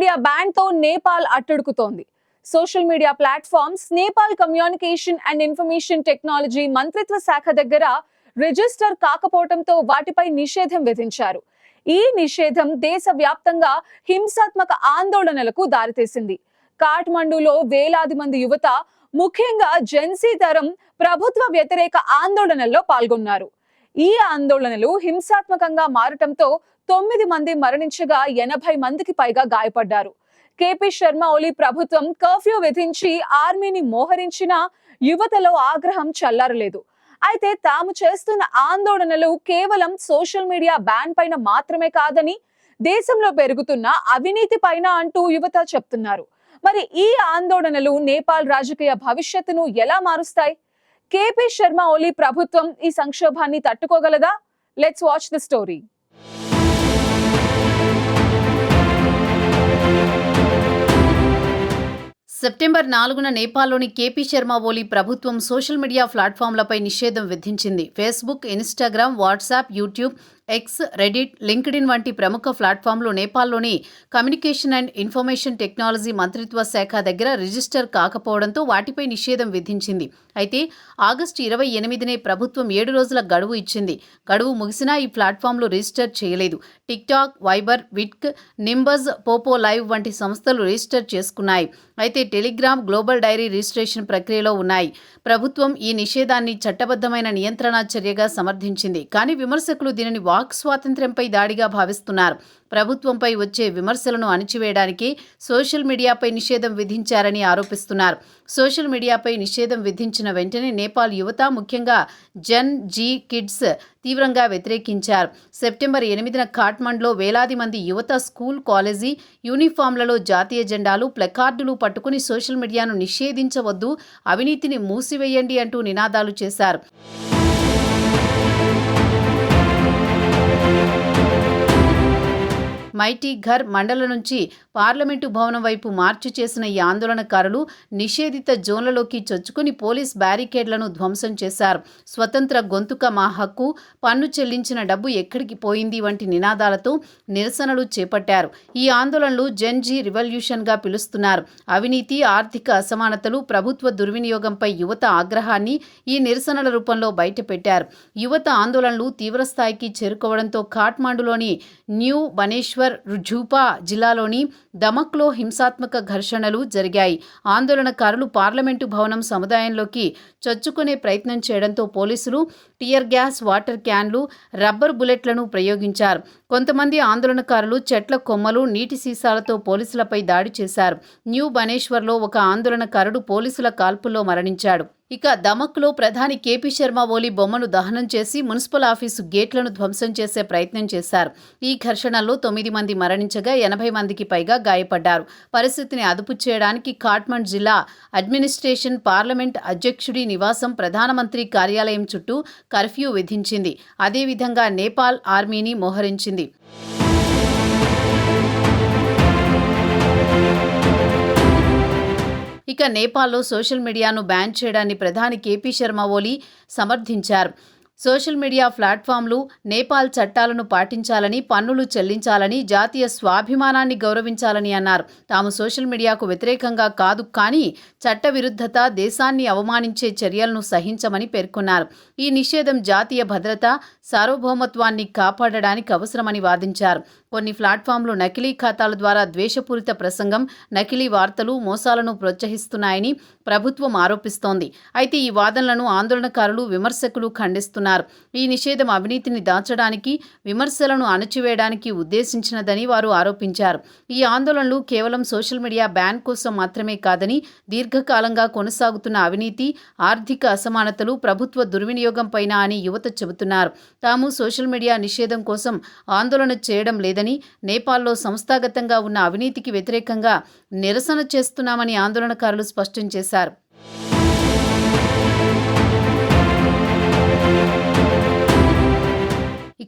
Media ban తో నేపాల్ అట్టుడుకుతోంది. Social media platforms Nepal communication and information technology మంత్రిత్వ శాఖ దగ్గర రిజిస్టర్ కాకపోవడంతో వాటిపై నిషేధం విధించారు. ఈ నిషేధం దేశవ్యాప్తంగా హింసాత్మక ఆందోళనలకు దారితీసింది. కాఠ్మండూలో వేలాది మంది యువత, ముఖ్యంగా జెన్సీ తరం ప్రభుత్వ వ్యతిరేక ఆందోళనల్లో పాల్గొన్నారు. ఈ ఆందోళనలు హింసాత్మకంగా మారటంతో 9 మంది మరణించగా 80 మందికి పైగా గాయపడ్డారు. కేపీ శర్మ ఓలీ ప్రభుత్వం కర్ఫ్యూ విధించి ఆర్మీని మోహరించినా యువతలో ఆగ్రహం చల్లారలేదు. అయితే తాము చేస్తున్న ఆందోళనలు కేవలం సోషల్ మీడియా బ్యాన్ పైన మాత్రమే కాదని, దేశంలో పెరుగుతున్న అవినీతి పైన అంటూ యువత చెప్తున్నారు. మరి ఈ ఆందోళనలు నేపాల్ రాజకీయ భవిష్యత్తును ఎలా మారుస్తాయి? కేపీ శర్మ ఓలీ ప్రభుత్వం ఈ సంక్షోభాన్ని తట్టుకోగలదా? Let's watch the story. September 4న నేపాల్లోని కేపీ శర్మ ఓలీ ప్రభుత్వం సోషల్ మీడియా ప్లాట్ఫామ్లపై నిషేధం విధించింది. Facebook, Instagram, WhatsApp, YouTube, X, Reddit, LinkedIn వంటి ప్రముఖ ప్లాట్ఫామ్లు నేపాల్లోని కమ్యూనికేషన్ అండ్ ఇన్ఫర్మేషన్ టెక్నాలజీ మంత్రిత్వ శాఖ దగ్గర రిజిస్టర్ కాకపోవడంతో వాటిపై నిషేధం విధించింది. అయితే ఆగస్టు 28నే ప్రభుత్వం 7 రోజుల గడువు ఇచ్చింది. గడువు ముగిసినా ఈ ప్లాట్ఫామ్లు రిజిస్టర్ చేయలేదు. టిక్టాక్, వైబర్, విట్క్, నింబజ్, పోపో లైవ్ వంటి సంస్థలు రిజిస్టర్ చేసుకున్నాయి. అయితే టెలిగ్రామ్, గ్లోబల్ డైరీ రిజిస్ట్రేషన్ ప్రక్రియలో ఉన్నాయి. ప్రభుత్వం ఈ నిషేధాన్ని చట్టబద్ధమైన నియంత్రణ చర్యగా సమర్థించింది. కానీ విమర్శకులు దీనిని వాక్ స్వాతంత్ర్యంపై దాడిగా భావిస్తున్నారు. ప్రభుత్వంపై వచ్చే విమర్శలను అణిచివేయడానికి సోషల్ మీడియాపై నిషేధం విధించారని ఆరోపిస్తున్నారు. సోషల్ మీడియాపై నిషేధం విధించిన వెంటనే నేపాల్ యువత, ముఖ్యంగా జెన్ జీ కిడ్స్ తీవ్రంగా వ్యతిరేకించారు. సెప్టెంబర్ 8న కాఠ్మండ్లో వేలాది మంది యువత స్కూల్, కాలేజీ యూనిఫామ్లలో జాతీయ జెండాలు, ప్లకార్డులు పట్టుకుని సోషల్ మీడియాను నిషేధించవద్దు, అవినీతిని మూసివేయండి అంటూ నినాదాలు చేశారు. మైటీ ఘర్ మండలం నుంచి పార్లమెంటు భవనం వైపు మార్చి చేసిన ఈ ఆందోళనకారులు నిషేధిత జోన్లలోకి చొచ్చుకుని పోలీస్ బ్యారికేడ్లను ధ్వంసం చేశారు. స్వతంత్ర గొంతుక మా హక్కు, పన్ను చెల్లించిన డబ్బు ఎక్కడికి పోయింది వంటి నినాదాలతో నిరసనలు చేపట్టారు. ఈ ఆందోళనలు జెన్ జీ రివల్యూషన్గా పిలుస్తున్నారు. అవినీతి, ఆర్థిక అసమానతలు, ప్రభుత్వ దుర్వినియోగంపై యువత ఆగ్రహాన్ని ఈ నిరసనల రూపంలో బయటపెట్టారు. యువత ఆందోళనలు తీవ్రస్థాయికి చేరుకోవడంతో కాఠ్మండులోని న్యూ బనేశ్వర్, ఝూపా జిల్లాలోని దమక్లో హింసాత్మక ఘర్షణలు జరిగాయి. ఆందోళనకారులు పార్లమెంటు భవనం సముదాయంలోకి చొచ్చుకునే ప్రయత్నం చేయడంతో పోలీసులు టియర్ గ్యాస్, వాటర్ క్యాన్లు, రబ్బర్ బుల్లెట్లను ప్రయోగించారు. కొంతమంది ఆందోళనకారులు చెట్ల కొమ్మలు, నీటి సీసాలతో పోలీసులపై దాడి చేశారు. న్యూ బనేశ్వర్లో ఒక ఆందోళనకారుడు పోలీసుల కాల్పుల్లో మరణించాడు. ఇక దమక్లో ప్రధాని కేపీ శర్మ ఓలీ బొమ్మను దహనం చేసి మున్సిపల్ ఆఫీసు గేట్లను ధ్వంసం చేసే ప్రయత్నం చేశారు. ఈ ఘర్షణల్లో 9 మంది మరణించగా 80 మందికి పైగా గాయపడ్డారు. పరిస్థితిని అదుపు చేయడానికి కాఠ్మండ్ జిల్లా అడ్మినిస్ట్రేషన్ పార్లమెంట్ అధ్యక్షుడి నివాసం, ప్రధానమంత్రి కార్యాలయం చుట్టూ కర్ఫ్యూ విధించింది. అదేవిధంగా నేపాల్ ఆర్మీని మోహరించింది. ఇక నేపాల్లో సోషల్ మీడియాను బ్యాన్ చేయడాన్ని ప్రధాని కేపీ శర్మ ఓలీ సమర్థించారు. సోషల్ మీడియా ప్లాట్ఫామ్లు నేపాల్ చట్టాలను పాటించాలని, పన్నులు చెల్లించాలని, జాతీయ స్వాభిమానాన్ని గౌరవించాలని అన్నారు. తాము సోషల్ మీడియాకు వ్యతిరేకంగా కాదు, కానీ చట్టవిరుద్ధత, దేశాన్ని అవమానించే చర్యలను సహించమని పేర్కొన్నారు. ఈ నిషేధం జాతీయ భద్రత, సార్వభౌమత్వాన్ని కాపాడడానికి అవసరమని వాదించారు. కొన్ని ప్లాట్ఫామ్లు నకిలీ ఖాతాల ద్వారా ద్వేషపూరిత ప్రసంగం, నకిలీ వార్తలు, మోసాలను ప్రోత్సహిస్తున్నాయని ప్రభుత్వం ఆరోపిస్తోంది. అయితే ఈ వాదనలను ఆందోళనకారులు, విమర్శకులు ఖండిస్తున్నారు. ఈ నిషేధం అవినీతిని దాచడానికి, విమర్శలను అణచివేయడానికి ఉద్దేశించినదని వారు ఆరోపించారు. ఈ ఆందోళనలు కేవలం సోషల్ మీడియా బ్యాన్ కోసం మాత్రమే కాదని, దీర్ఘకాలంగా కొనసాగుతున్న అవినీతి, ఆర్థిక అసమానతలు, ప్రభుత్వ దుర్వినియోగంపైన అని యువత చెబుతున్నారు. తాము సోషల్ మీడియా నిషేధం కోసం ఆందోళన చేయడం లేదని, నేపాల్లో సంస్థాగతంగా ఉన్న అవినీతికి వ్యతిరేకంగా నిరసన చేస్తున్నామని ఆందోళనకారులు స్పష్టం చేశారు.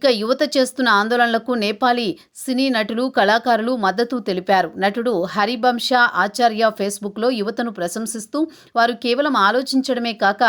ఇక యువత చేస్తున్న ఆందోళనలకు నేపాలీ సినీ నటులు, కళాకారులు మద్దతు తెలిపారు. నటుడు హరిబంశ ఆచార్య ఫేస్బుక్లో యువతను ప్రశంసిస్తూ వారు కేవలం ఆలోచించడమే కాక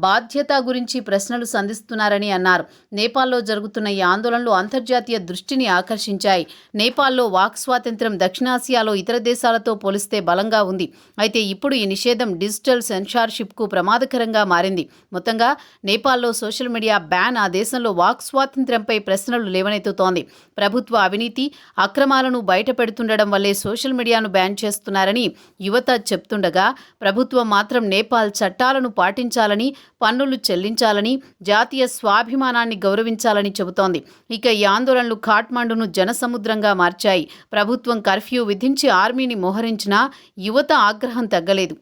బాధ్యత గురించి ప్రశ్నలు సంధిస్తున్నారని అన్నారు. నేపాల్లో జరుగుతున్న ఈ ఆందోళనలు అంతర్జాతీయ దృష్టిని ఆకర్షించాయి. నేపాల్లో వాక్ స్వాతంత్ర్యం దక్షిణాసియాలో ఇతర దేశాలతో పోలిస్తే బలంగా ఉంది. అయితే ఇప్పుడు ఈ నిషేధం డిజిటల్ సెన్సార్షిప్కు ప్రమాదకరంగా మారింది. మొత్తంగా నేపాల్లో సోషల్ మీడియా బ్యాన్ ఆ దేశంలో వాక్ స్వాతంత్ర్యంపై ప్రశ్నలు లేవనెత్తుతోంది. ప్రభుత్వ అవినీతి, అక్రమాలను బయటపెడుతుండడం వల్లే సోషల్ మీడియాను బ్యాన్ చేస్తున్నారని యువత చెప్తుండగా, ప్రభుత్వం మాత్రం నేపాల్ చట్టాలను పాటించాలని, పన్నులు చెల్లించాలని, జాతీయ స్వాభిమానాన్ని గౌరవించాలని చెబుతోంది. ఇక ఈ ఆందోళనలు ఖాట్మండును జనసముద్రంగా మార్చాయి. ప్రభుత్వం కర్ఫ్యూ విధించి ఆర్మీని మోహరించినా యువత ఆగ్రహం తగ్గలేదు.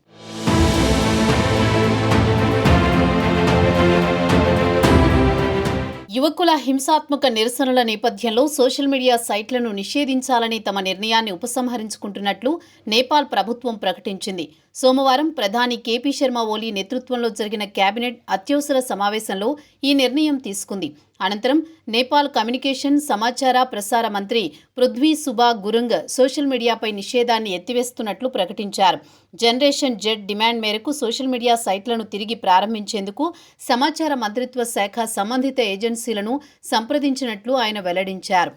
యువకుల హింసాత్మక నిరసనల నేపథ్యంలో సోషల్ మీడియా సైట్లను నిషేధించాలని తమ నిర్ణయాన్ని ఉపసంహరించుకుంటున్నట్లు నేపాల్ ప్రభుత్వం ప్రకటించింది. సోమవారం ప్రధాని కేపీ శర్మ ఓలీ నేతృత్వంలో జరిగిన కేబినెట్ అత్యవసర సమావేశంలో ఈ నిర్ణయం తీసుకుంది. అనంతరం నేపాల్ కమ్యూనికేషన్, సమాచార ప్రసార మంత్రి పృథ్వీ సుబా గురుంగ్ సోషల్ మీడియాపై నిషేధాన్ని ఎత్తివేస్తున్నట్లు ప్రకటించారు. జనరేషన్ జెడ్ డిమాండ్ మేరకు సోషల్ మీడియా సైట్లను తిరిగి ప్రారంభించేందుకు సమాచార మంత్రిత్వ శాఖ సంబంధిత ఏజెన్సీలను సంప్రదించినట్లు ఆయన వెల్లడించారు.